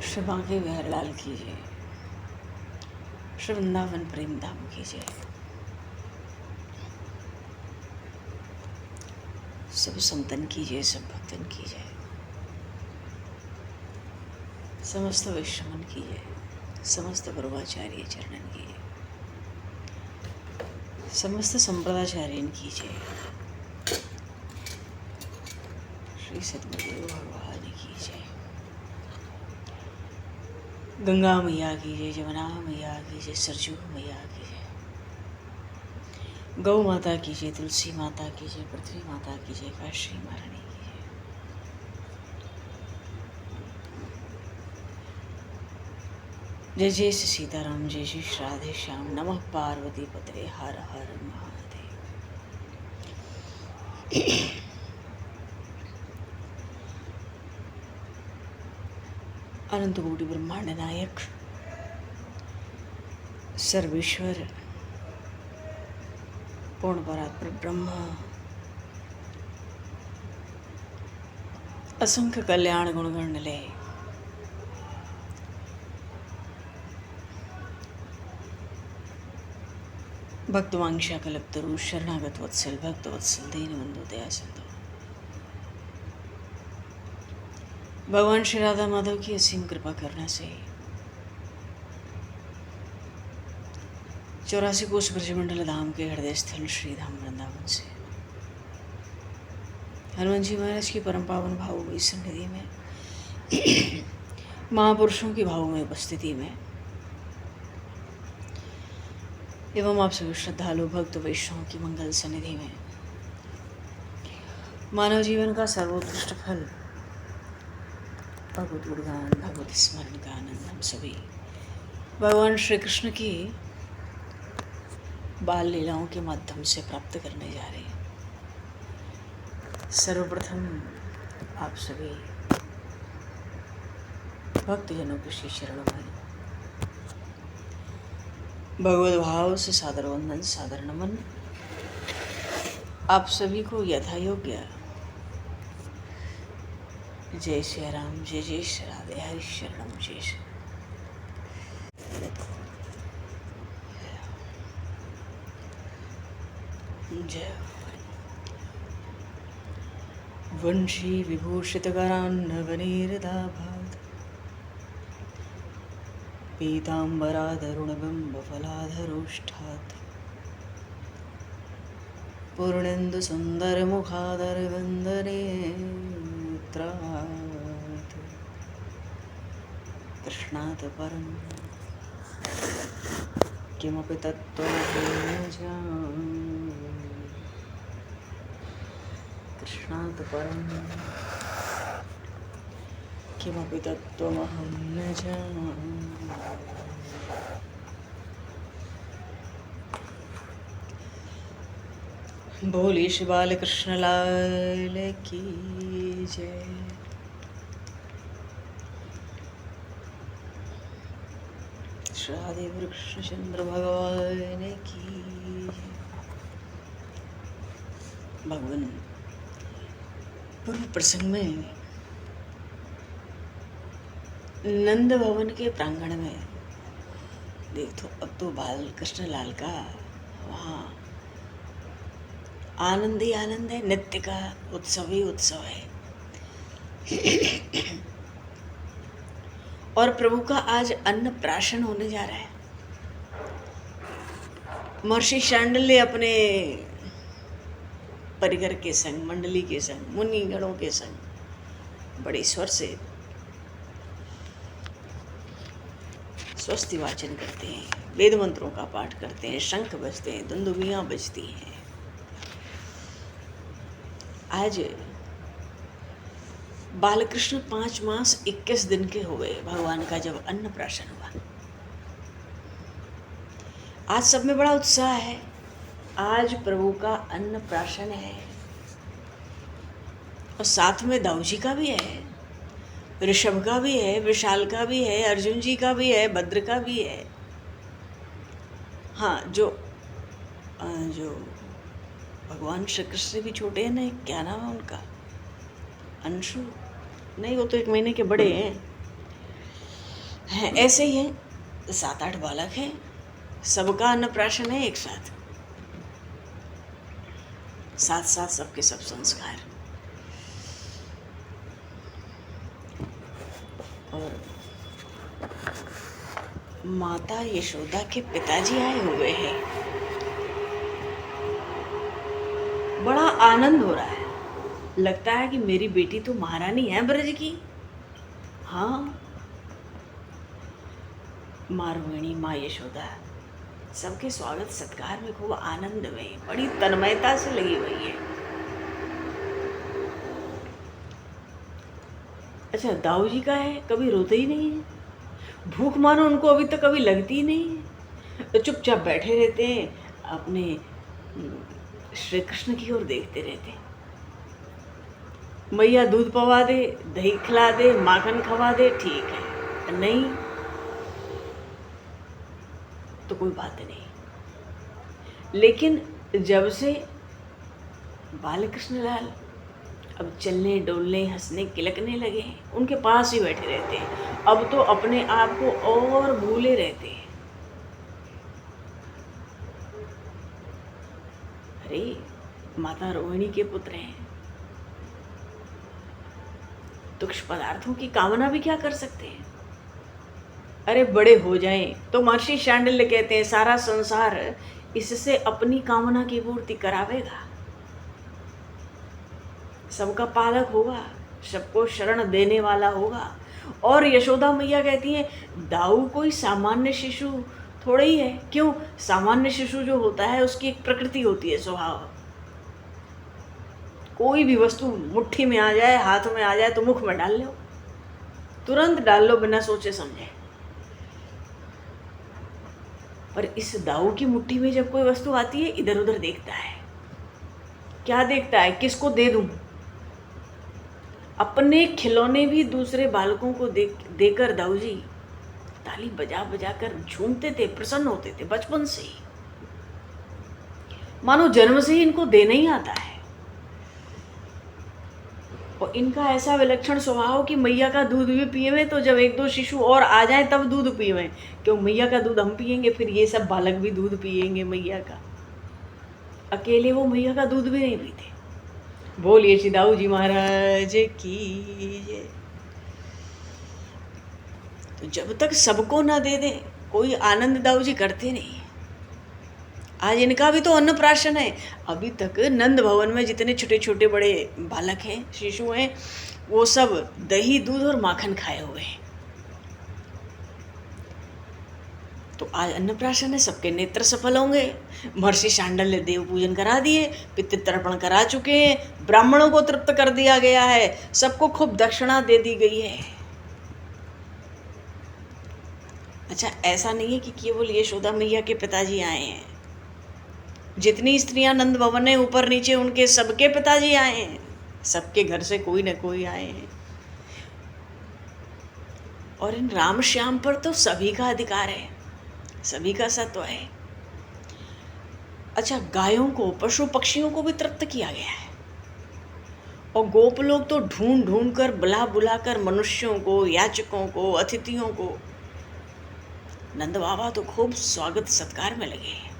श्री बांके बिहारीलाल की जय। श्री वृंदावन प्रेम धाम की जय। सब संतन की जय, सब भक्तन की जय, समस्त वैष्णवन की जय, समस्त गुरुआचार्य चरणन की जय, समस्त संप्रदाचार्यन की जय, श्री सद्गुरुदेव भगवान की जय। गंगा मैया की जय, जमुना मैया की जय, सरजू मैया की जय, गौ माता की जय, तुलसी माता की जय, पृथ्वी माता की जय, काशी महारानी की जय। जय जय श्री सीताराम, जय जय श्री राधे श्याम, नमः पार्वती पतये, हर हर महादेव। अनंत कोटि ब्रह्मांड नायक सर्वेश्वर पूर्ण परात्पर ब्रह्म, असंख्य कल्याण गुणगण निलय, भक्तवांशा कल्पतरु, शरणागत वत्सल, भक्त वत्सल, दीनबंधु दया सिंधु, भगवान श्री राधा माधव की असीम कृपा करने से 84 कोष ब्रजमंडल धाम के हृदय स्थल श्री धाम वृंदावन से हनुमान जी महाराज की परम पावन भावमयी सन्निधि में, महापुरुषों की भावमय उपस्थिति में एवं आप सभी श्रद्धालु भक्त वैष्णव की मंगल सन्निधि में मानव जीवन का सर्वोत्कृष्ट फल भगवत गुणगान, भगवत स्मरण का आनंद हम सभी भगवान श्री कृष्ण की बाल लीलाओं के माध्यम से प्राप्त करने जा रहे हैं। सर्वप्रथम आप सभी भक्तजनों के श्री चरणों में भगवत भाव से सादर वंदन, सादर नमन। आप सभी को यथा योग्य जय श्री राम, जय जय श्री राधे, हरि शरणम जय श्री। जय वंशी विभूषितकरान्नवनीरदाभात् पीताम्बरादरुणबिम्बफलाधरोष्ठात् पूर्णेन्दुसुन्दरमुखादरविन्दनेत्रात् कृष्णात् परं किमपि तत्त्वमपि न जाने, कृष्णात् परं किमपि तत्त्वमहं न जाने। बोले श्री बालकृष्ण लाल की जय। श्री राधे कृष्णचंद्र भगवान की जय। भगवान पूर्व प्रसंग में नंद भवन के प्रांगण में देखो, अब तो बाल कृष्ण लाल का वहाँ आनंद ही आनंद है, नित्य का उत्सव ही उत्सव है। और प्रभु का आज अन्नप्राशन होने जा रहा है। महर्षि शांडिल्य अपने परिकर के संग, मंडली के संग, मुनि गणों के संग बड़े स्वर से स्वस्ति वाचन करते हैं, वेद मंत्रों का पाठ करते हैं, शंख बजते हैं, दुंदुभियां बजती हैं। आज बालकृष्ण 5 मास 21 दिन के हुए भगवान का जब अन्नप्राशन हुआ। आज सब में बड़ा उत्साह है। आज प्रभु का अन्नप्राशन है और साथ में दाऊजी का भी है, ऋषभ का भी है, विशाल का भी है, अर्जुन जी का भी है, भद्र का भी है। हाँ, जो भगवान श्री कृष्ण से भी छोटे हैं ना, क्या नाम है उनका, अंशु नहीं, वो तो 1 महीने के बड़े हैं। हैं, ऐसे ही हैं, 7-8 बालक हैं, सबका अन्नप्राशन है एक साथ, साथ साथ सबके सब संस्कार। और माता यशोदा के पिताजी आए हुए हैं। बड़ा आनंद हो रहा है, लगता है कि मेरी बेटी तो महारानी है ब्रज की। हाँ, माँ रोहिणी, माँ यशोदा सबके स्वागत सत्कार में खूब आनंद में, बड़ी तन्मयता से लगी हुई है। अच्छा, दाऊ जी का है, कभी रोते ही नहीं है, भूख मानो उनको अभी तक कभी लगती ही नहीं है, तो चुपचाप बैठे रहते हैं, अपने श्री कृष्ण की ओर देखते रहते हैं। मैया दूध पवा दे, दही खिला दे, माखन खवा दे, ठीक है, नहीं तो कोई बात नहीं। लेकिन जब से बालकृष्ण लाल अब चलने डोलने हंसने किलकने लगे, उनके पास ही बैठे रहते हैं। अब तो अपने आप को और भूले रहते हैं। अरे माता रोहिणी के पुत्र हैं, तुक्ष पदार्थों की कामना भी क्या कर सकते हैं। अरे बड़े हो जाएं तो महर्षि शांडिल्य कहते हैं सारा संसार इससे अपनी कामना की पूर्ति करावेगा, सबका पालक होगा, सबको शरण देने वाला होगा। और यशोदा मैया कहती हैं दाऊ कोई सामान्य शिशु थोड़ा ही है। क्यों? सामान्य शिशु जो होता है उसकी एक प्रकृति होती है, स्वभाव। कोई भी वस्तु मुट्ठी में आ जाए, हाथ में आ जाए तो मुख में डाल लो, तुरंत डाल लो बिना सोचे समझे। पर इस दाऊ की मुट्ठी में जब कोई वस्तु आती है, इधर उधर देखता है। क्या देखता है? किसको दे दूं। अपने खिलौने भी दूसरे बालकों को देकर दाऊ जी ताली बजा बजा कर झूमते थे, प्रसन्न होते थे बचपन से ही, मानो जन्म से ही इनको देना ही आता है। और इनका ऐसा विलक्षण स्वभाव कि मैया का दूध भी पिएवे तो जब एक दो शिशु और आ जाए तब दूध पिएवे। क्यों? मैया का दूध हम पिएंगे, फिर ये सब बालक भी दूध पिएंगे मैया का। अकेले वो मैया का दूध भी नहीं पीते। बोलिए श्री दाऊ जी महाराज की जय। तो जब तक सबको ना दे दें कोई आनंद दाऊ जी करते नहीं। आज इनका भी तो अन्नप्राशन है। अभी तक नंद भवन में जितने छोटे छोटे बड़े बालक हैं, शिशु हैं, वो सब दही दूध और माखन खाए हुए हैं। तो आज अन्नप्राशन है, सबके नेत्र सफल होंगे। महर्षि शांडिल्य देव पूजन करा दिए, पितृ तर्पण करा चुके हैं, ब्राह्मणों को तृप्त कर दिया गया है, सबको खूब दक्षिणा दे दी गई है। अच्छा, ऐसा नहीं है कि केवल यशोदा मैया के पिताजी आए हैं। जितनी स्त्रियां नंद भवन है ऊपर नीचे, उनके सबके पिताजी आए हैं, सबके घर से कोई न कोई आए हैं। और इन राम श्याम पर तो सभी का अधिकार है, सभी का सत्व है। अच्छा, गायों को, पशु पक्षियों को भी तृप्त किया गया है। और गोप लोग तो ढूंढ ढूंढ कर बुला बुला कर मनुष्यों को, याचकों को, अतिथियों को, नंद बाबा तो खूब स्वागत सत्कार में लगे हैं।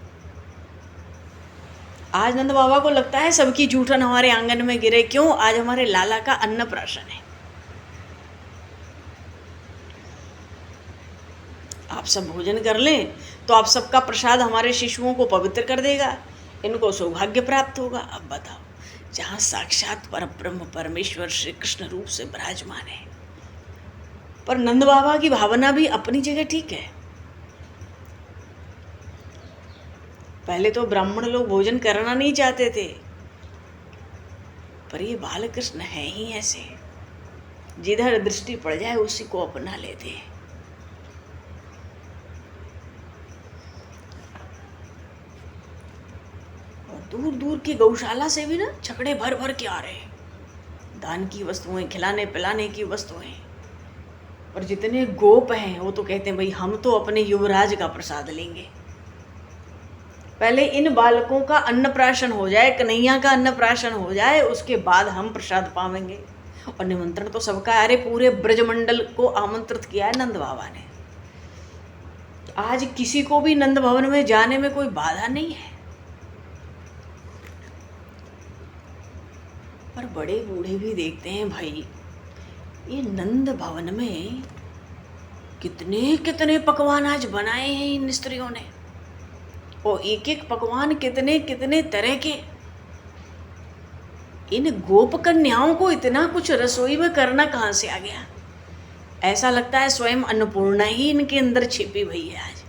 आज नंद बाबा को लगता है सबकी जूठन हमारे आंगन में गिरे। क्यों? आज हमारे लाला का अन्नप्राशन है। आप सब भोजन कर लें तो आप सबका प्रसाद हमारे शिशुओं को पवित्र कर देगा, इनको सौभाग्य प्राप्त होगा। अब बताओ, जहाँ साक्षात परब्रह्म परमेश्वर श्री कृष्ण रूप से विराजमान है। पर नंद बाबा की भावना भी अपनी जगह ठीक है। पहले तो ब्राह्मण लोग भोजन करना नहीं चाहते थे, पर ये बालकृष्ण है ही ऐसे, जिधर दृष्टि पड़ जाए उसी को अपना लेते हैं। और दूर दूर की गौशाला से भी ना छकड़े भर भर के आ रहे हैं, दान की वस्तुएं, खिलाने पिलाने की वस्तुएं। और जितने गोप हैं वो तो कहते हैं भाई हम तो अपने युवराज का प्रसाद लेंगे। पहले इन बालकों का अन्नप्राशन हो जाए, कन्हैया का अन्नप्राशन हो जाए, उसके बाद हम प्रसाद पावेंगे। और निमंत्रण तो सबका, अरे पूरे ब्रजमंडल को आमंत्रित किया है नंद बाबा ने। आज किसी को भी नंद भवन में जाने में कोई बाधा नहीं है, पर बड़े बूढ़े भी देखते हैं भाई ये नंद भवन में कितने कितने पकवान आज बनाए हैं इन स्त्रियों ने, और एक एक पकवान कितने कितने तरह के। इन गोप कन्याओं को इतना कुछ रसोई में करना कहाँ से आ गया? ऐसा लगता है स्वयं अन्नपूर्णा ही इनके अंदर छिपी हुई है आज।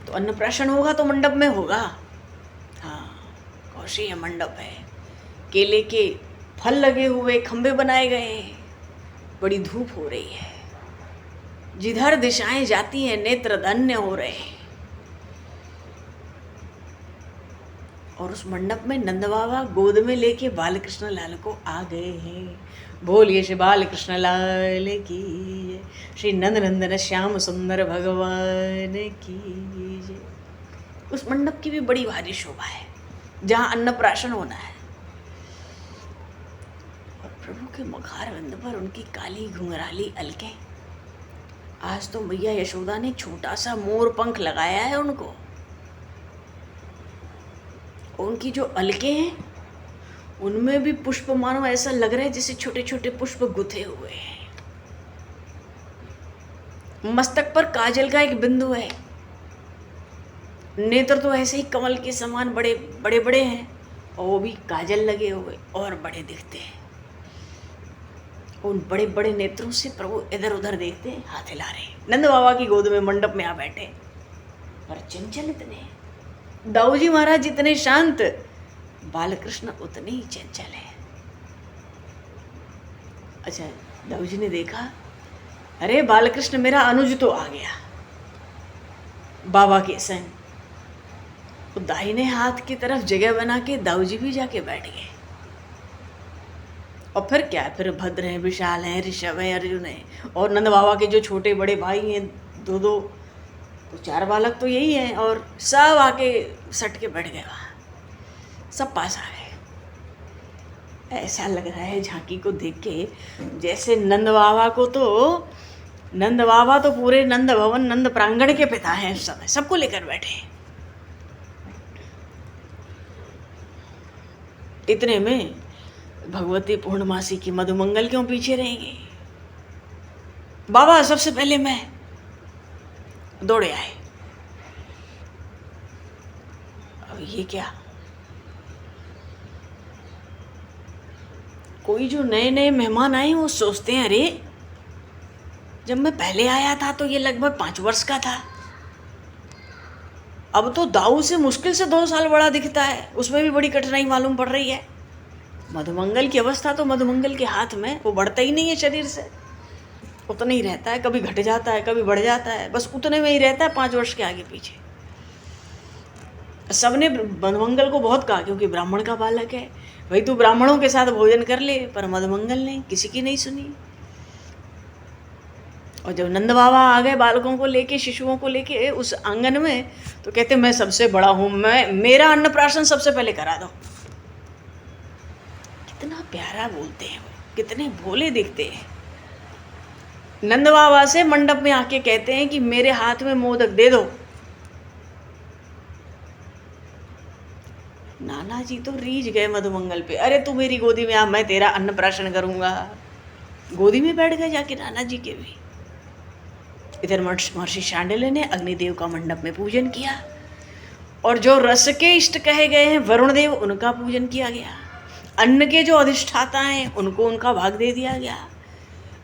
तो अन्नप्राशन होगा तो मंडप में होगा। हाँ, कौशेय मंडप है, केले के फल लगे हुए, खंबे बनाए गए हैं, बड़ी धूप हो रही है, जिधर दिशाएं जाती हैं नेत्र धन्य हो रहे हैं। और उस मंडप में नंद बाबा गोद में लेके बालकृष्ण लाल को आ गए हैं। बोलिए श्री बालकृष्ण लाल की जय, श्री नंद नंदन श्याम सुंदर भगवान की जय। उस मंडप की भी बड़ी भारी शोभा है जहाँ अन्नप्राशन होना है। और प्रभु के मुखारविंद पर उनकी काली घुंघराली अलकें। आज तो मैया यशोदा ने छोटा सा मोर पंख लगाया है उनको। उनकी जो अलके हैं उनमें भी पुष्प मानो ऐसा लग रहा है जैसे छोटे छोटे पुष्प गुथे हुए हैं। मस्तक पर काजल का एक बिंदु है। नेत्र तो ऐसे ही कमल के समान बड़े बड़े बड़े हैं, और वो भी काजल लगे हुए और बड़े दिखते हैं। उन बड़े बड़े नेत्रों से प्रभु इधर उधर देखते हैं, हाथ हिला रहे हैं। नंद बाबा की गोद में मंडप में आ बैठे, पर चंचल इतने। दाऊ जी महाराज जितने शांत, बालकृष्ण उतने ही चंचल है। अच्छा, दाऊ जी ने देखा, अरे बालकृष्ण मेरा अनुज तो आ गया बाबा के संग। तो दाहिने हाथ की तरफ जगह बना के दाऊ जी भी जाके बैठ गए। और फिर क्या, फिर भद्र हैं, विशाल हैं, ऋषभ हैं, अर्जुन हैं, और नंद बाबा के जो छोटे बड़े भाई हैं, दो दो, तो 4 बालक तो यही हैं, और सब आके सट के बैठ गए वहाँ, सब पास आ गए। ऐसा लग रहा है झांकी को देख के जैसे नंद बाबा तो पूरे नंद भवन नंद प्रांगण के पिता हैं। इस समय सबको लेकर बैठे हैं। इतने में भगवती पूर्णमासी की मधुमंगल क्यों पीछे रहेंगे? बाबा सबसे पहले मैं दौड़े आए। अब ये क्या, कोई जो नए नए मेहमान आए वो सोचते हैं अरे जब मैं पहले आया था तो ये लगभग 5 वर्ष का था, अब तो दाऊ से मुश्किल से 2 साल बड़ा दिखता है, उसमें भी बड़ी कठिनाई मालूम पड़ रही है। मधुमंगल की अवस्था तो मधुमंगल के हाथ में, वो बढ़ता ही नहीं है शरीर से, उतना ही रहता है, कभी घट जाता है कभी बढ़ जाता है, बस उतने में ही रहता है 5 वर्ष के आगे पीछे। सबने मधुमंगल को बहुत कहा क्योंकि ब्राह्मण का बालक है, भाई तू ब्राह्मणों के साथ भोजन कर ले, पर मधुमंगल ने किसी की नहीं सुनी। और जब नंद बाबा आ गए बालकों को लेके, शिशुओं को लेके उस आंगन में, तो कहते मैं सबसे बड़ा हूँ, मेरा अन्नप्राशन सबसे पहले करा दो। कितना प्यारा बोलते हैं वो, कितने भोले दिखते हैं। नंद बाबा से मंडप में आके कहते हैं कि मेरे हाथ में मोदक दे दो। नाना जी तो रीझ गए मधुमंगल पे, अरे तू मेरी गोदी में आ, मैं तेरा अन्नप्राशन करूंगा। गोदी में बैठ गए जाके नाना जी के भी। इधर महर्षि शांडिल्य ने अग्निदेव का मंडप में पूजन किया, और जो रस के इष्ट कहे गए हैं वरुण देव, उनका पूजन किया गया। अन्न के जो अधिष्ठाता हैं उनको उनका भाग दे दिया गया।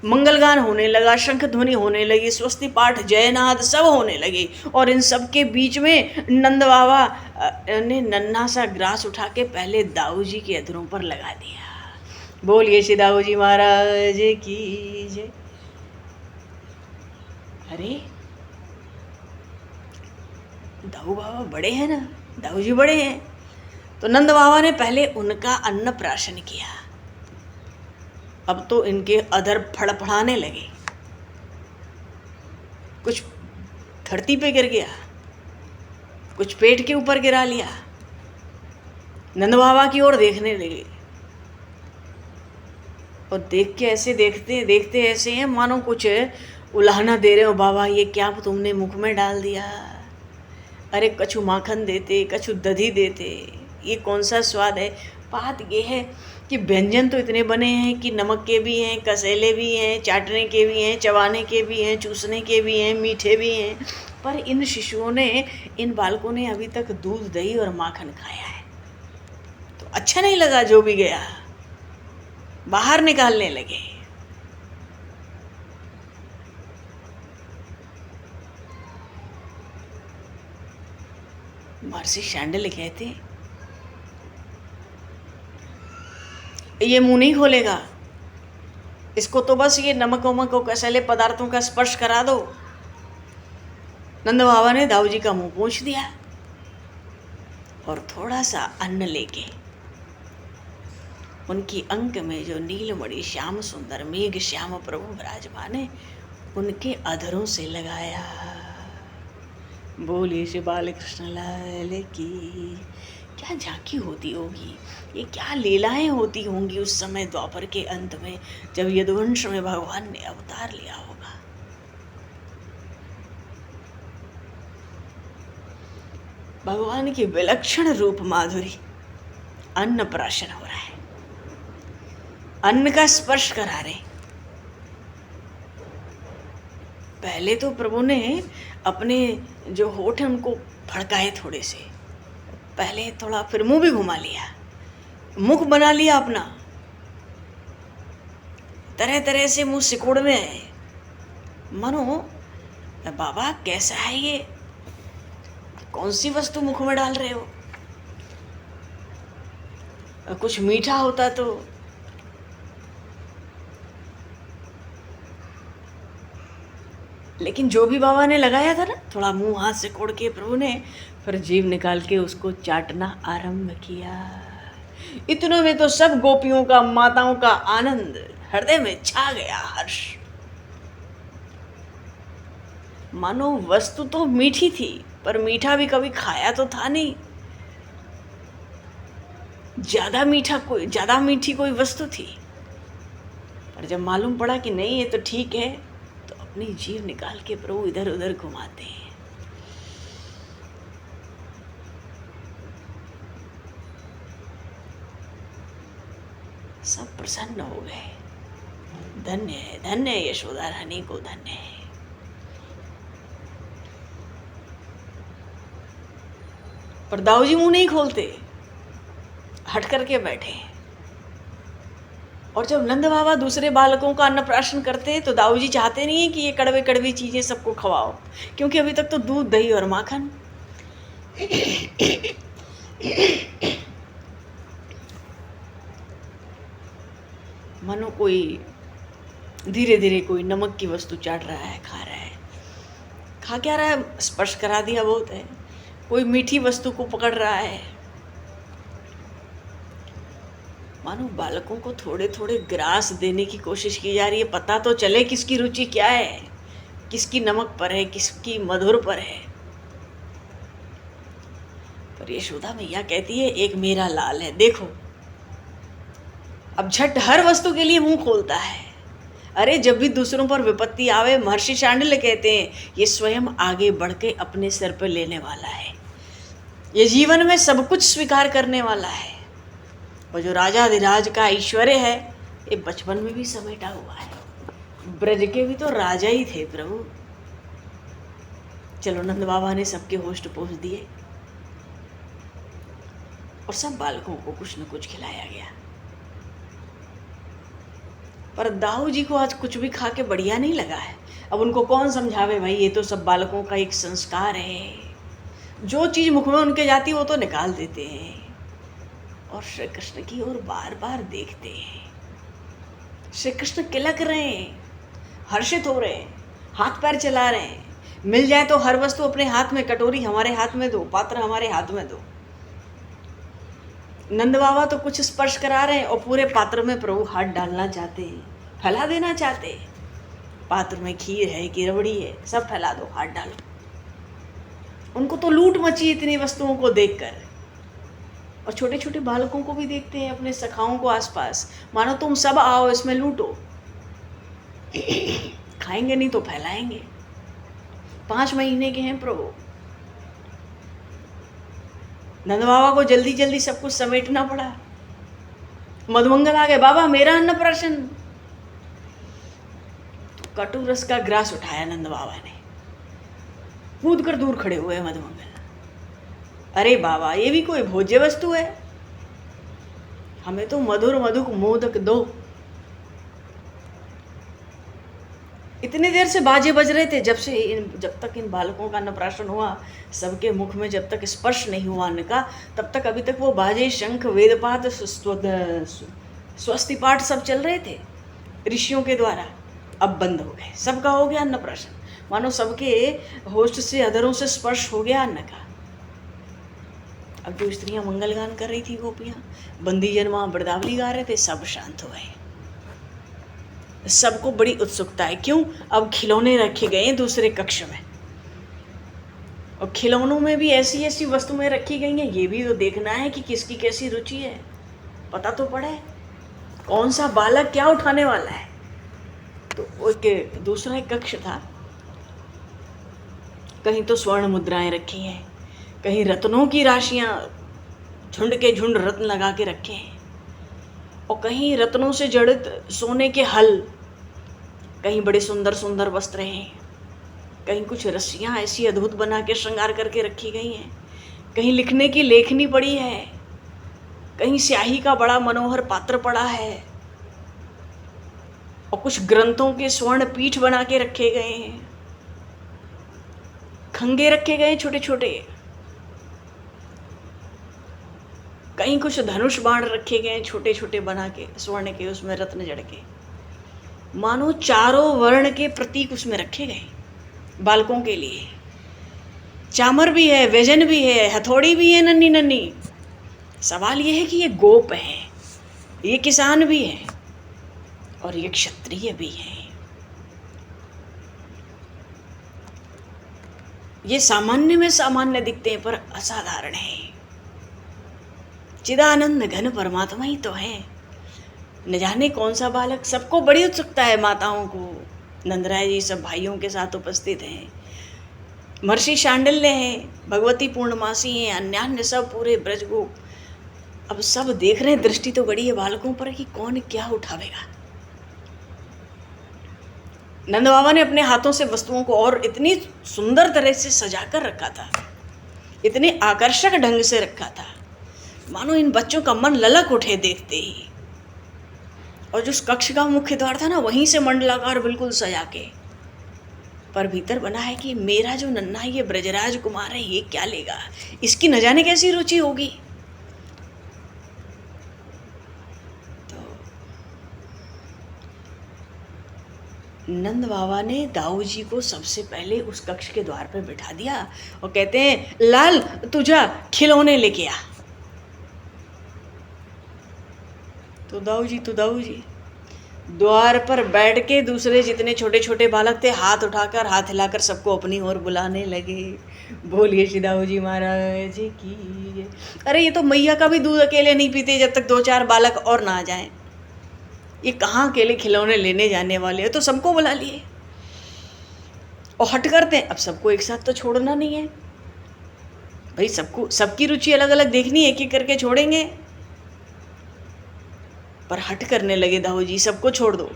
मंगलगान होने लगा, शंख ध्वनि होने लगी, स्वस्ति पाठ, जयनाद सब होने लगे। और इन सब के बीच में नंद बाबा ने नन्हा सा ग्रास उठा के पहले दाऊ जी के अधरों पर लगा दिया। बोलिए श्री दाऊ जी महाराज की जय। अरे दाऊ बाबा बड़े हैं ना, दाऊ जी बड़े हैं, तो नंद बाबा ने पहले उनका अन्नप्राशन किया। अब तो इनके अधर फड़फड़ाने लगे, कुछ धरती पे गिर गया, कुछ पेट के ऊपर गिरा लिया। नंद बाबा की ओर देखने लगे, और देख के ऐसे देखते देखते ऐसे हैं मानो कुछ उलाहना दे रहे हो, बाबा ये क्या तुमने मुख में डाल दिया, अरे कछु माखन देते, कछु दधी देते, ये कौन सा स्वाद है। बात ये है कि व्यंजन तो इतने बने हैं कि नमक के भी हैं, कसैले भी हैं, चाटने के भी हैं, चबाने के भी हैं, चूसने के भी हैं, मीठे भी हैं, पर इन शिशुओं ने, इन बालकों ने अभी तक दूध, दही और माखन खाया है। तो अच्छा नहीं लगा, जो भी गया बाहर निकालने लगे। महर्षि शांडिल्य कहते, ये मुंह नहीं खोलेगा, इसको तो बस ये नमक वमक और कसैले पदार्थों का स्पर्श करा दो। नंद बाबा ने दाऊ जी का मुंह पोंछ दिया और थोड़ा सा अन्न लेके उनकी अंक में जो नीलमणि श्याम सुंदर मेघ श्याम प्रभु विराजमान है, उनके अधरों से लगाया। बोले श्री बालकृष्ण लाल की। क्या झांकी होती होगी, ये क्या लीलाएं होती होंगी उस समय द्वापर के अंत में, जब यदुवंश में भगवान ने अवतार लिया होगा। भगवान की विलक्षण रूप माधुरी, अन्न प्राशन हो रहा है, अन्न का स्पर्श करा रहे। पहले तो प्रभु ने अपने जो होठ हैं उनको फड़काए थोड़े से, पहले थोड़ा, फिर मुंह भी घुमा लिया, मुख बना लिया अपना, तरह तरह से मुंह सिकोड़ में है। मानो बाबा कैसा है ये, कौन सी वस्तु मुख में डाल रहे हो, कुछ मीठा होता तो। लेकिन जो भी बाबा ने लगाया था ना, थोड़ा मुंह हाथ से कोड़ के प्रभु ने फिर जीभ निकाल के उसको चाटना आरंभ किया। इतनों में तो सब गोपियों का, माताओं का आनंद हृदय में छा गया, हर्ष। मानो वस्तु तो मीठी थी, पर मीठा भी कभी खाया तो था नहीं। ज्यादा मीठी कोई वस्तु थी, पर जब मालूम पड़ा कि नहीं ये तो ठीक है, तो अपनी जीभ निकाल के प्रभु इधर उधर घुमाते हैं। सब प्रसन्न हो गए। धन्य है, धन्य है यशोदा रानी को, धन्य है। पर दाऊ जी मुंह नहीं खोलते, हट करके बैठे। और जब नंद बाबा दूसरे बालकों का अन्नप्राशन करते तो दाऊ जी चाहते नहीं है कि ये कड़वे कड़वी चीजें सबको खवाओ, क्योंकि अभी तक तो दूध, दही और माखन। मानो कोई धीरे धीरे कोई नमक की वस्तु चाट रहा है, खा रहा है। खा क्या रहा है, स्पर्श करा दिया बहुत है। कोई मीठी वस्तु को पकड़ रहा है। मानो बालकों को थोड़े थोड़े ग्रास देने की कोशिश की जा रही है, पता तो चले किसकी रुचि क्या है, किसकी नमक पर है, किसकी मधुर पर है। पर यशोदा मैया कहती है, एक मेरा लाल है, देखो। अब झट हर वस्तु के लिए मुंह खोलता है। अरे जब भी दूसरों पर विपत्ति आवे, महर्षि शांडिल्य कहते हैं, ये स्वयं आगे बढ़ के अपने सिर पर लेने वाला है। ये जीवन में सब कुछ स्वीकार करने वाला है। और जो राजाधिराज का ऐश्वर्य है, ये बचपन में भी समेटा हुआ है। ब्रज के भी तो राजा ही थे प्रभु। चलो, नंद बाबा ने सबके होस्ट पोष दिए और सब बालकों को कुछ न कुछ खिलाया गया। पर दाऊ जी को आज कुछ भी खा के बढ़िया नहीं लगा है। अब उनको कौन समझावे, भाई ये तो सब बालकों का एक संस्कार है, जो चीज मुख में उनके जाती वो तो निकाल देते हैं। और श्री कृष्ण की ओर बार बार देखते हैं। श्री कृष्ण किलक रहे हैं, हर्षित हो रहे हैं, हाथ पैर चला रहे हैं। मिल जाए तो हर वस्तु अपने हाथ में, कटोरी हमारे हाथ में दो, पात्र हमारे हाथ में दो। नंद बाबा तो कुछ स्पर्श करा रहे हैं और पूरे पात्र में प्रभु हाथ डालना चाहते हैं, फैला देना चाहते हैं। पात्र में खीर है कि रबड़ी है, सब फैला दो, हाथ डालो। उनको तो लूट मची इतनी वस्तुओं को देखकर। और छोटे छोटे बालकों को भी देखते हैं, अपने सखाओं को आसपास, मानो तुम सब आओ इसमें लूटो। खाएंगे नहीं तो फैलाएंगे। 5 महीने के हैं प्रभु। नंद बाबा को जल्दी जल्दी सब कुछ समेटना पड़ा। मधुमंगल आ गए, बाबा मेरा अन्नप्राशन। तो कटु रस का ग्रास उठाया नंद बाबा ने, कूद कर दूर खड़े हुए मधुमंगल। अरे बाबा ये भी कोई भोज्य वस्तु है, हमें तो मधुर मधुक मोदक दो। इतनी देर से बाजे बज रहे थे, जब तक इन बालकों का अन्नप्राशन हुआ, सबके मुख में जब तक स्पर्श नहीं हुआ अन्न का, तब तक अभी तक वो बाजे, शंख, वेदपात, स्वस्ति पाठ सब चल रहे थे ऋषियों के द्वारा। अब बंद हो गए, सबका हो गया अन्नप्राशन, मानो सबके होस्ट से, अधरों से स्पर्श हो गया अन्न का। अब जो स्त्रियां मंगल गान कर रही थी, गोपियां, बंदीजन वहां वृंदावली गा रहे थे, सब शांत हो गए। सबको बड़ी उत्सुकता है, क्यों? अब खिलौने रखे गए दूसरे कक्ष में, और खिलौनों में भी ऐसी ऐसी वस्तुएं रखी गई हैं। ये भी तो देखना है कि किसकी कैसी रुचि है, पता तो पड़े कौन सा बालक क्या उठाने वाला है। तो एक दूसरा एक कक्ष था, कहीं तो स्वर्ण मुद्राएं रखी हैं, कहीं रत्नों की राशियां, झुंड के झुंड रत्न लगा के रखे हैं, और कहीं रत्नों से जड़ित सोने के हल, कहीं बड़े सुंदर सुंदर वस्त्र हैं, कहीं कुछ रस्सियां ऐसी अद्भुत बना के श्रृंगार करके रखी गई हैं, कहीं लिखने की लेखनी पड़ी है, कहीं स्याही का बड़ा मनोहर पात्र पड़ा है, और कुछ ग्रंथों के स्वर्ण पीठ बना के रखे गए हैं, खंगे रखे गए छोटे छोटे, कहीं कुछ धनुष बाण रखे गए छोटे छोटे बना के स्वर्ण के, उसमें रत्न जड़ के, मानो चारों वर्ण के प्रतीक उसमें रखे गए बालकों के लिए। चामर भी है, व्यजन भी है, हथौड़ी भी है नन्ही नन्ही। सवाल यह है कि ये गोप है, ये किसान भी है, और ये क्षत्रिय भी है। ये सामान्य में सामान्य दिखते हैं पर असाधारण है। चिदानंद घन परमात्मा ही तो है। न जाने कौन सा बालक, सबको बड़ी उत्सुकता है माताओं को। नंदराय जी सब भाइयों के साथ उपस्थित हैं, महर्षि शांडिल्य हैं, भगवती पूर्णमासी हैं, अन्यान्य सब पूरे ब्रजगोप। अब सब देख रहे हैं, दृष्टि तो गड़ी है बालकों पर कि कौन क्या उठावेगा। नंद बाबा ने अपने हाथों से वस्तुओं को और इतनी सुंदर तरह से सजा कर रखा था, इतने आकर्षक ढंग से रखा था, मानो इन बच्चों का मन ललक उठे देखते ही। और जो कक्ष का मुख्य द्वार था ना, वहीं से मंडलाकार बिल्कुल सजा के, पर भीतर बना है कि मेरा जो नन्हा ये ब्रजराज कुमार है, ये क्या लेगा, इसकी न जाने कैसी रुचि होगी। तो नंद बाबा ने दाऊ जी को सबसे पहले उस कक्ष के द्वार पर बिठा दिया और कहते हैं, लाल तुझा खिलौने लेके आ। तो दाऊ जी द्वार पर बैठ के दूसरे जितने छोटे छोटे बालक थे, हाथ उठाकर, हाथ हिलाकर सबको अपनी ओर बुलाने लगे। बोलिए श्री दाऊ जी महाराज की। अरे ये तो मैया का भी दूध अकेले नहीं पीते जब तक 2-4 बालक और ना आ जाएं। ये कहाँ अकेले खिलौने लेने जाने वाले हैं, तो सबको बुला लिए और हट करते हैं। अब सबको एक साथ तो छोड़ना नहीं है भाई, सबको सबकी रुचि अलग अलग देखनी है, एक एक करके छोड़ेंगे। पर हट करने लगे दाऊ जी, सबको छोड़ दो।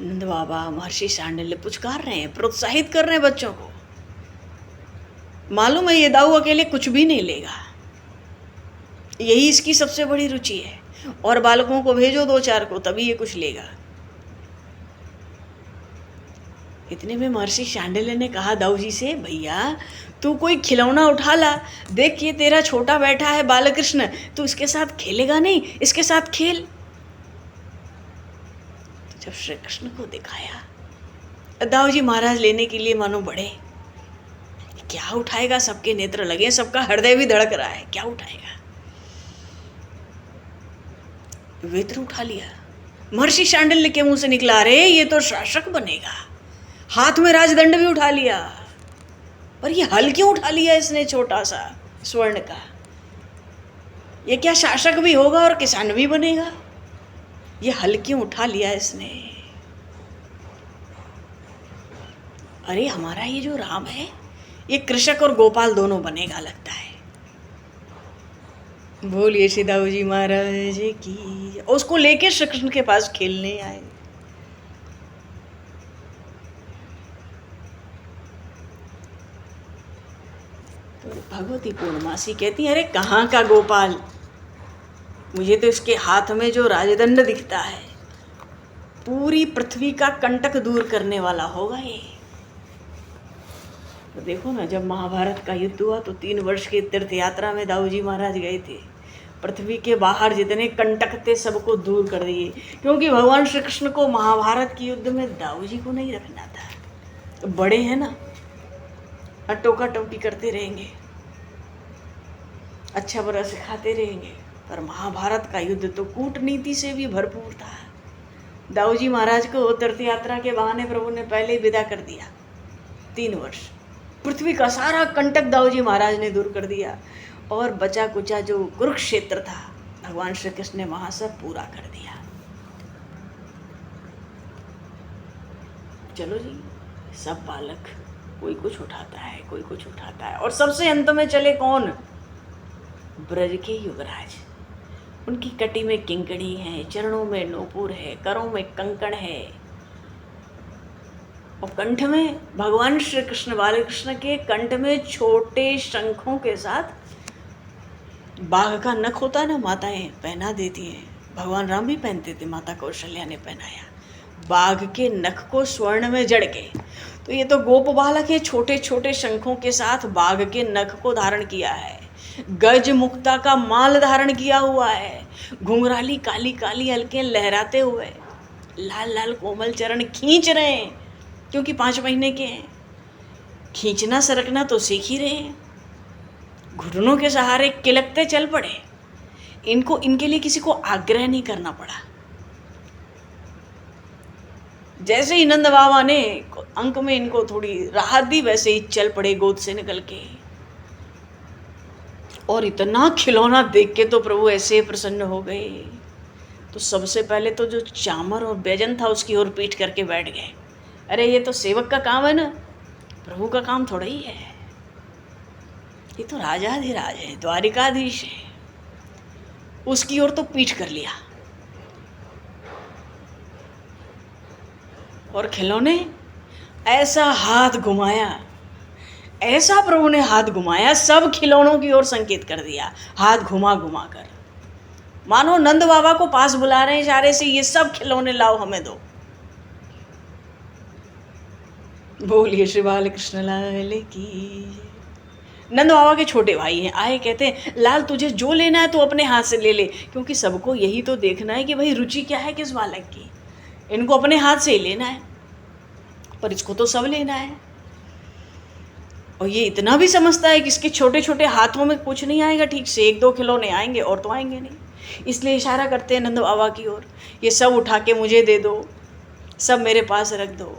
नंद बाबा महर्षि शांडिल्य पुचकार रहे हैं, प्रोत्साहित कर रहे हैं बच्चों को। मालूम है ये दाऊ अकेले कुछ भी नहीं लेगा, यही इसकी सबसे बड़ी रुचि है, और बालकों को भेजो 2-4 को, तभी ये कुछ लेगा। इतने में महर्षि शांडिल्य ने कहा दाऊ जी से, भैया तू कोई खिलौना उठा ला, देख ये तेरा छोटा बैठा है बालकृष्ण, तू इसके साथ खेलेगा नहीं, इसके साथ खेल। तो जब श्री कृष्ण को दिखाया, दाऊ जी महाराज लेने के लिए मानो बढ़े, क्या उठाएगा, सबके नेत्र लगे, सबका हृदय भी धड़क रहा है, क्या उठाएगा। वेत्र उठा लिया। महर्षि शांडिल्य के मुंह से निकला, रे ये तो शासक बनेगा। हाथ में राजदंड भी उठा लिया। पर ये हल क्यों उठा लिया इसने, छोटा सा स्वर्ण का? ये क्या शासक भी होगा और किसान भी बनेगा? ये हल क्यों उठा लिया इसने? अरे हमारा ये जो राम है ये कृषक और गोपाल दोनों बनेगा लगता है। बोलिए श्री दाऊ जी महाराज की। उसको लेके श्री कृष्ण के पास खेलने आए। तो भगवती पूर्णमासी कहती है, अरे कहाँ का गोपाल, मुझे तो इसके हाथ में जो राजदंड दिखता है पूरी पृथ्वी का कंटक दूर करने वाला होगा ये। तो देखो ना, जब महाभारत का युद्ध हुआ तो 3 वर्ष की तीर्थ यात्रा में दाऊ जी महाराज गए थे। पृथ्वी के बाहर जितने कंटक थे सबको दूर कर दिए, क्योंकि भगवान श्री कृष्ण को महाभारत के युद्ध में दाऊ जी को नहीं रखना था। तो बड़े हैं ना, टोका टोकी करते रहेंगे, अच्छा बुरा सिखाते रहेंगे, पर महाभारत का युद्ध तो कूटनीति से भी भरपूर था। दाऊ जी महाराज को तीर्थ यात्रा के बहाने प्रभु ने पहले ही विदा कर दिया। 3 वर्ष पृथ्वी का सारा कंटक दाऊ जी महाराज ने दूर कर दिया, और बचा कुचा जो कुरुक्षेत्र था भगवान श्री कृष्ण ने वहां सब पूरा कर दिया। चलो जी, सब बालक, कोई कुछ उठाता है, कोई कुछ उठाता है, और सबसे अंत में चले कौन? ब्रज के युवराज। उनकी कटी में किंकड़ी है, चरणों में नूपुर है, करों में कंकण है, और कंठ में भगवान श्री कृष्ण, बाल कृष्ण के कंठ में छोटे शंखों के साथ बाघ का नख होता है ना, माताएं पहना देती हैं। भगवान राम भी पहनते थे, माता कौशल्या ने पहनाया बाघ के नख को स्वर्ण में जड़ के। तो ये तो गोप बालक है, छोटे छोटे शंखों के साथ बाघ के नख को धारण किया है, गज मुक्ता का माल धारण किया हुआ है, घुंघराली काली काली हल्के लहराते हुए लाल लाल कोमल चरण खींच रहे हैं, क्योंकि 5 महीने के हैं। खींचना सरकना तो सीख ही रहे हैं, घुटनों के सहारे किलकते चल पड़े। इनके लिए किसी को आग्रह नहीं करना पड़ा। जैसे ही नंद बाबा ने अंक में इनको थोड़ी राहत दी, वैसे ही चल पड़े गोद से निकल के। और इतना खिलौना देख के तो प्रभु ऐसे प्रसन्न हो गए। तो सबसे पहले तो जो चामर और बैजन था उसकी ओर पीठ करके बैठ गए। अरे ये तो सेवक का काम है ना, प्रभु का काम थोड़ा ही है। ये तो राजाधिराज है, द्वारिकाधीश है, उसकी ओर तो पीठ कर लिया। और खिलौने ऐसा हाथ घुमाया, ऐसा प्रभु ने हाथ घुमाया, सब खिलौनों की ओर संकेत कर दिया, हाथ घुमा घुमा कर, मानो नंद बाबा को पास बुला रहे हैं इशारे से, ये सब खिलौने लाओ हमें दो। बोलिए श्री बाल कृष्ण लाल की। नंद बाबा के छोटे भाई हैं, आए, कहते हैं लाल तुझे जो लेना है तो अपने हाथ से ले ले, क्योंकि सबको यही तो देखना है कि भाई रुचि क्या है किस बालक की, इनको अपने हाथ से ही लेना है, पर इसको तो सब लेना है। और ये इतना भी समझता है कि इसके छोटे छोटे हाथों में कुछ नहीं आएगा ठीक से, 1-2 खिलौने आएंगे और तो आएंगे नहीं। इसलिए इशारा करते हैं नंद बाबा की ओर, ये सब उठा के मुझे दे दो, सब मेरे पास रख दो।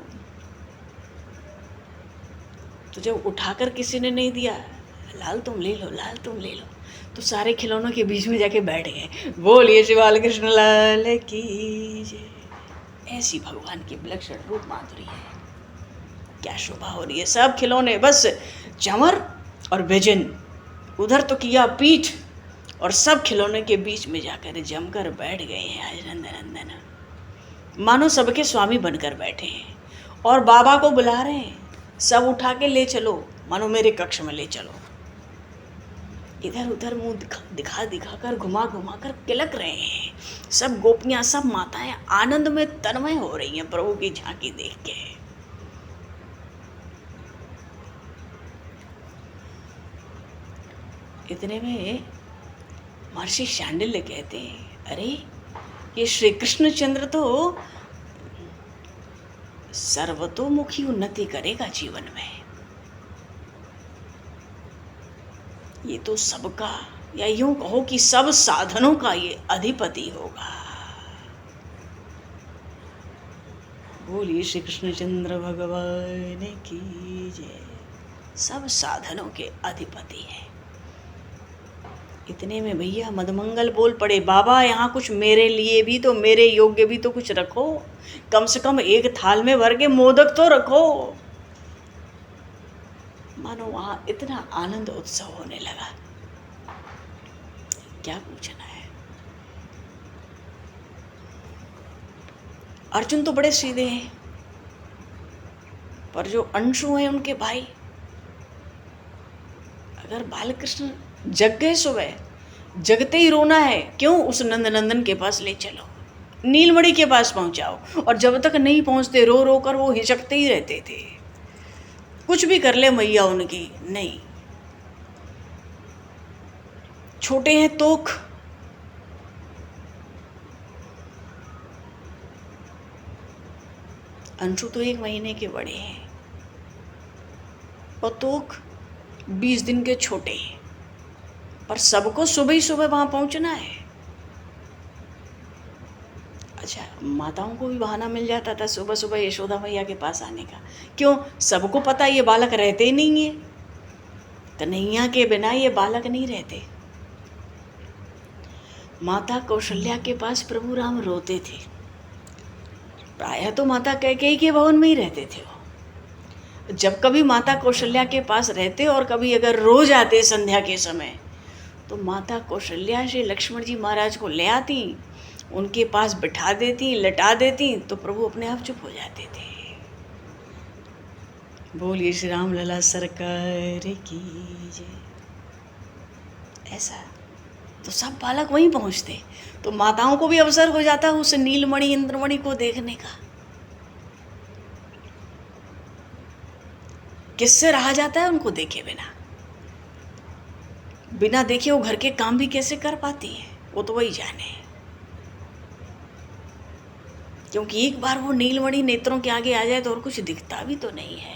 तो जब उठाकर किसी ने नहीं दिया, लाल तुम ले लो, लाल तुम ले लो, तो सारे खिलौनों के बीच में जाके बैठ गए। बोलिए श्री बाल कृष्ण लाल की जय। ऐसी भगवान की विलक्षण रूप माधुरी है, क्या शोभा हो रही है। सब खिलौने बस चमर और व्यजन, उधर तो किया पीठ, और सब खिलौने के बीच में जाकर जमकर बैठ गए हैं आज नंदन, मानो सबके स्वामी बनकर बैठे हैं, और बाबा को बुला रहे हैं, सब उठा के ले चलो, मानो मेरे कक्ष में ले चलो। इधर उधर मुंह दिखा दिखा कर, घुमा घुमा कर किलक रहे हैं। सब गोपियां, सब माताएं आनंद में तन्मय हो रही हैं प्रभु की झांकी देख के। इतने में महर्षि शांडिल्य कहते हैं, अरे ये श्री कृष्णचंद्र तो सर्वतोमुखी उन्नति करेगा जीवन में, ये तो सबका, या यूं कहो कि सब साधनों का ये अधिपति होगा। बोलिए श्री कृष्णचंद्र भगवान की जय। सब साधनों के अधिपति हैं। इतने में भैया मधुमंगल बोल पड़े, बाबा यहाँ कुछ मेरे लिए भी तो, मेरे योग्य भी तो कुछ रखो, कम से कम एक थाल में भर के मोदक तो रखो। मानो वहाँ इतना आनंद उत्सव होने लगा, क्या पूछना है। अर्जुन तो बड़े सीधे हैं, पर जो अंशु हैं उनके भाई, अगर बालकृष्ण जग गए सुबह, जगते ही रोना है, क्यों, उस नंद नंदन के पास ले चलो, नीलमणि के पास पहुंचाओ। और जब तक नहीं पहुंचते रो रो कर वो हिचकते ही रहते थे, कुछ भी कर ले मैया उनकी, नहीं। छोटे हैं तोख, अंशु तो 1 महीने के बड़े हैं, और तोख 20 दिन के छोटे हैं, पर सबको सुबह ही सुबह वहां पहुंचना है। अच्छा, माताओं को भी बहाना मिल जाता था सुबह सुबह यशोदा मैया के पास आने का, क्यों, सबको पता ये बालक रहते ही नहीं है, कन्हैया के बिना ये बालक नहीं रहते। माता कौशल्या के पास प्रभु राम रोते थे, प्रायः तो माता कैकेयी के भवन में ही रहते थे वो। जब कभी माता कौशल्या के पास रहते और कभी अगर रो जाते संध्या के समय, तो माता कौशल्या श्री लक्ष्मण जी महाराज को ले आती, उनके पास बिठा देती, लटा देती, तो प्रभु अपने आप चुप हो जाते थे। बोलिए श्री राम लला सरकार की जय। ऐसा तो सब बालक वहीं पहुंचते, तो माताओं को भी अवसर हो जाता उस नीलमणि इंद्रमणि को देखने का। किससे रहा जाता है उनको देखे बिना, बिना देखे वो घर के काम भी कैसे कर पाती है, वो तो वही जाने। क्योंकि एक बार वो नीलमणि नेत्रों के आगे आ जाए तो और कुछ दिखता भी तो नहीं है।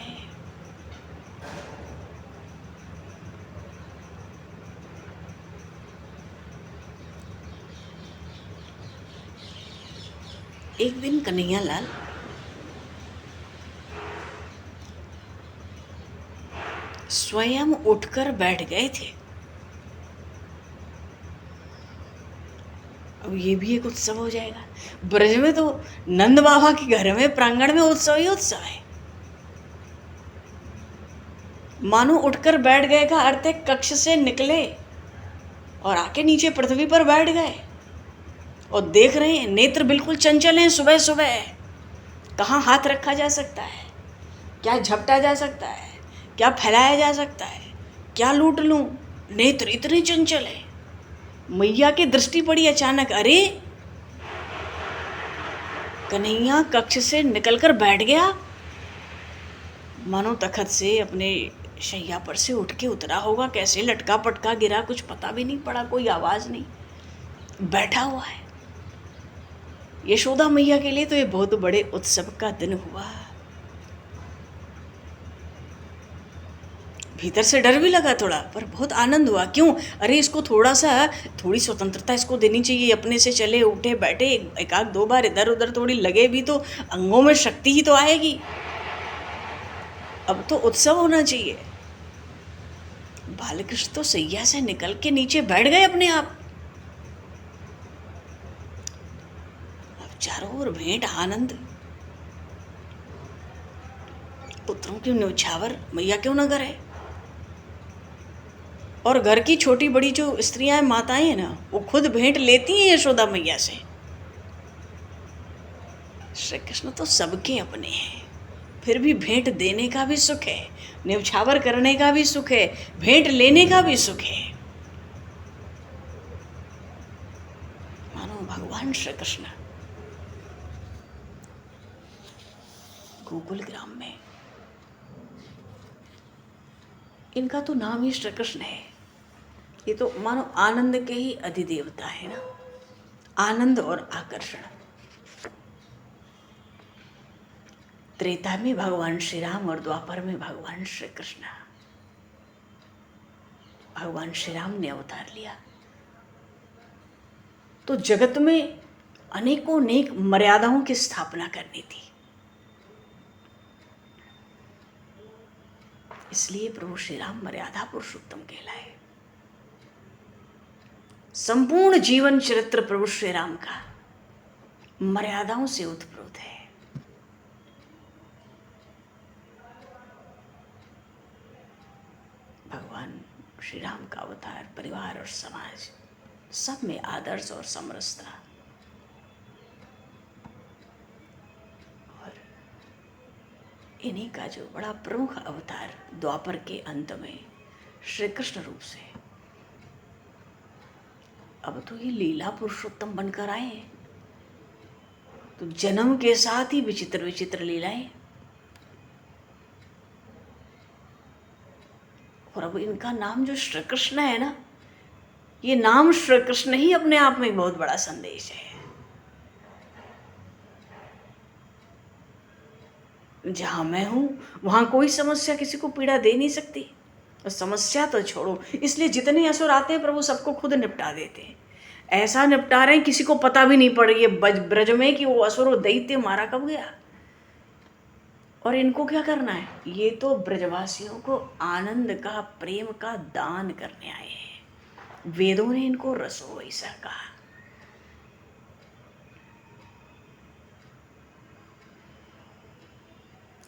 एक दिन कन्हैयालाल स्वयं उठकर बैठ गए थे। अब ये भी एक उत्सव हो जाएगा। ब्रज में तो नंद बाबा के घर में प्रांगण में उत्सव ही उत्सव है। मानो उठकर बैठ गए का अर्थ है कक्ष से निकले और आके नीचे पृथ्वी पर बैठ गए और देख रहे हैं, नेत्र बिल्कुल चंचल हैं। सुबह सुबह कहाँ हाथ रखा जा सकता है, क्या झपटा जा सकता है, क्या फैलाया जा सकता है, क्या लूट लूं, नेत्र इतने चंचल है। मैया की दृष्टि पड़ी अचानक, अरे कन्हैया कक्ष से निकलकर बैठ गया। मानो तखत से अपने शैया पर से उठ के उतरा होगा, कैसे लटका पटका गिरा, कुछ पता भी नहीं पड़ा, कोई आवाज नहीं, बैठा हुआ है। यशोदा मैया के लिए तो ये बहुत बड़े उत्सव का दिन हुआ। भीतर से डर भी लगा थोड़ा, पर बहुत आनंद हुआ। क्यों, अरे इसको थोड़ी स्वतंत्रता इसको देनी चाहिए, अपने से चले उठे बैठे, एक आध 2 बार इधर उधर थोड़ी लगे भी तो अंगों में शक्ति ही तो आएगी। अब तो उत्सव होना चाहिए। बालकृष्ण तो सैया से निकल के नीचे बैठ गए अपने आप। अब चारों ओर भेंट आनंद, पुत्रों की न्यौछावर मैया क्यों न करे। और घर की छोटी बड़ी जो स्त्रियां माताएं हैं ना, वो खुद भेंट लेती हैं यशोदा मैया से। श्री कृष्ण तो सबके अपने हैं, फिर भी भेंट देने का भी सुख है, न्यौछावर करने का भी सुख है, भेंट लेने का भी सुख है। मानो भगवान श्री कृष्ण गोकुल ग्राम में, इनका तो नाम ही श्री कृष्ण है। ये तो मानो आनंद के ही अधिदेवता है ना, आनंद और आकर्षण। त्रेता में भगवान श्री राम और द्वापर में भगवान श्री कृष्ण। भगवान श्री राम ने अवतार लिया तो जगत में अनेकों नेक मर्यादाओं की स्थापना करनी थी। इसलिए प्रभु श्री राम मर्यादा पुरुषोत्तम कहलाए। संपूर्ण जीवन चरित्र प्रभु श्री राम का मर्यादाओं से उत्प्रोत है। भगवान श्री राम का अवतार परिवार और समाज सब में आदर्श और समरसता, और इन्हीं का जो बड़ा प्रमुख अवतार द्वापर के अंत में श्री कृष्ण रूप से, अब तो ये लीला पुरुषोत्तम बनकर आए हैं, तो जन्म के साथ ही विचित्र विचित्र लीलाएं, और अब इनका नाम जो श्री कृष्ण है ना, ये नाम श्री कृष्ण ही अपने आप में बहुत बड़ा संदेश है। जहां मैं हूं वहां कोई समस्या किसी को पीड़ा दे नहीं सकती, और समस्या तो छोड़ो, इसलिए जितने असुर आते हैं प्रभु सबको खुद निपटा देते हैं। ऐसा निपटा रहे हैं किसी को पता भी नहीं पड़ रही है ब्रज में कि वो असुर दैत्य मारा कब गया। और इनको क्या करना है, ये तो ब्रजवासियों को आनंद का, प्रेम का दान करने आए हैं। वेदों ने इनको रसो वैसा कहा।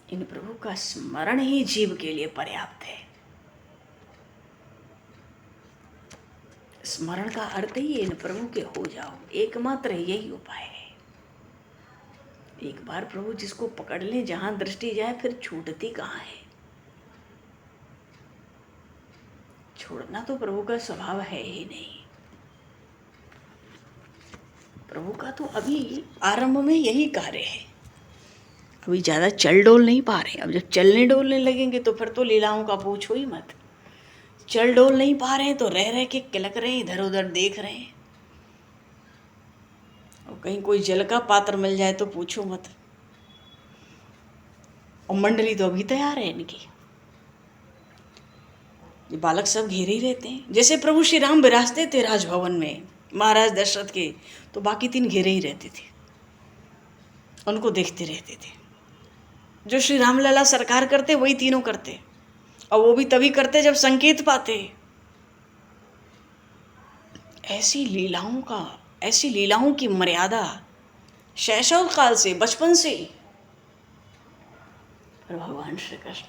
इन प्रभु का स्मरण ही जीव के लिए पर्याप्त है। स्मरण का अर्थ ही इन प्रभु के हो जाओ, एकमात्र यही उपाय है। एक बार प्रभु जिसको पकड़ ले, जहां दृष्टि जाए फिर छूटती कहाँ है। छोड़ना तो प्रभु का स्वभाव है ही नहीं। प्रभु का तो अभी आरंभ में यही कार्य है। अभी ज्यादा चल डोल नहीं पा रहे। अब जब चलने डोलने लगेंगे तो फिर तो लीलाओं का पूछो ही मत। चल डोल नहीं पा रहे हैं तो रह रह के किलक रहे हैं, इधर उधर देख रहे हैं। और कहीं कोई जल का पात्र मिल जाए तो पूछो मत। और मंडली तो अभी तैयार है इनकी। ये बालक सब घेरे ही रहते हैं। जैसे प्रभु श्री राम विराजते थे राजभवन में महाराज दशरथ के, तो बाकी तीन घेरे ही रहते थे, उनको देखते रहते थे। जो श्री राम लला सरकार करते वही तीनों करते, और वो भी तभी करते जब संकेत पाते। ऐसी लीलाओं की मर्यादा शैशव काल से, बचपन से ही। पर भगवान श्री कृष्ण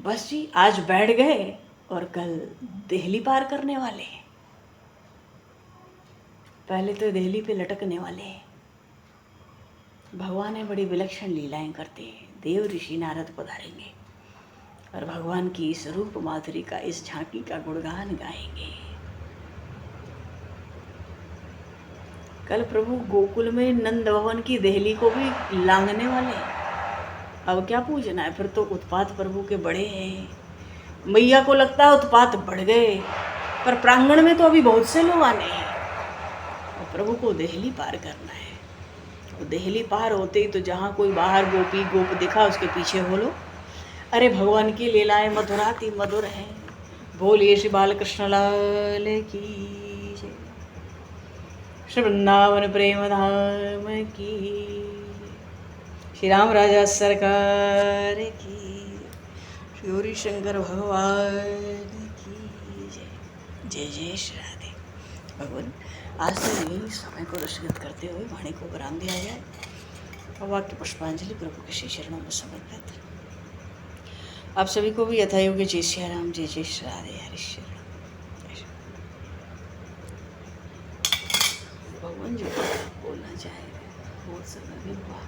बस जी आज बैठ गए और कल देहली पार करने वाले हैं। पहले तो देहली पे लटकने वाले हैं। भगवान है बड़ी विलक्षण लीलाएं करते हैं। देव ऋषि नारद पधारेंगे और भगवान की इस रूप माधुरी का, इस झांकी का गुणगान गाएंगे। कल प्रभु गोकुल में नंद भवन की देहली को भी लांघने वाले हैं। अब क्या पूछना है, फिर तो उत्पात प्रभु के बड़े हैं। मैया को लगता है उत्पात बढ़ गए, पर प्रांगण में तो अभी बहुत से लोग आने हैं। और प्रभु को देहली पार करना है। तो देहली पार होते ही तो जहाँ कोई बाहर गोपी गोप दिखा उसके पीछे बोलो, अरे भगवान की लीलाएं मधुराति मधुर हैं। बोलिए श्री बालकृष्ण लाल की जय, श्री वृंदावन प्रेम धाम की, श्री राम राजा सरकार की, श्री गौरी शंकर भगवान की जय। जय जय श्री राधे। भगवान आज तो यही समय को रसगत करते हुए वाणी को विराम दिया जाए और वाक्य पुष्पांजलि प्रभु के श्री चरणों में समर्पित। आप सभी को भी यथायोग्य जय श्री राम, जय जय श्री राधे। हरि श्री राम। भगवान जो बोलना चाहे बोल सकता भी हुआ,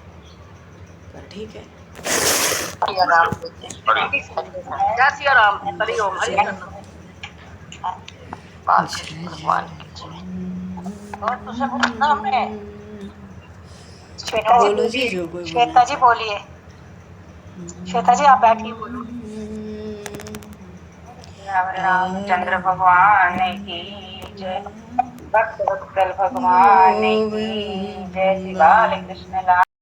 पर ठीक है। बोलो जी, जो कोई श्वेता जी बोलिए। श्वेता जी आप बैठिए, बोलो। रामचंद्र भगवान की जय, भक्त वत्सल भगवान की जय, श्री बाल कृष्ण लाल।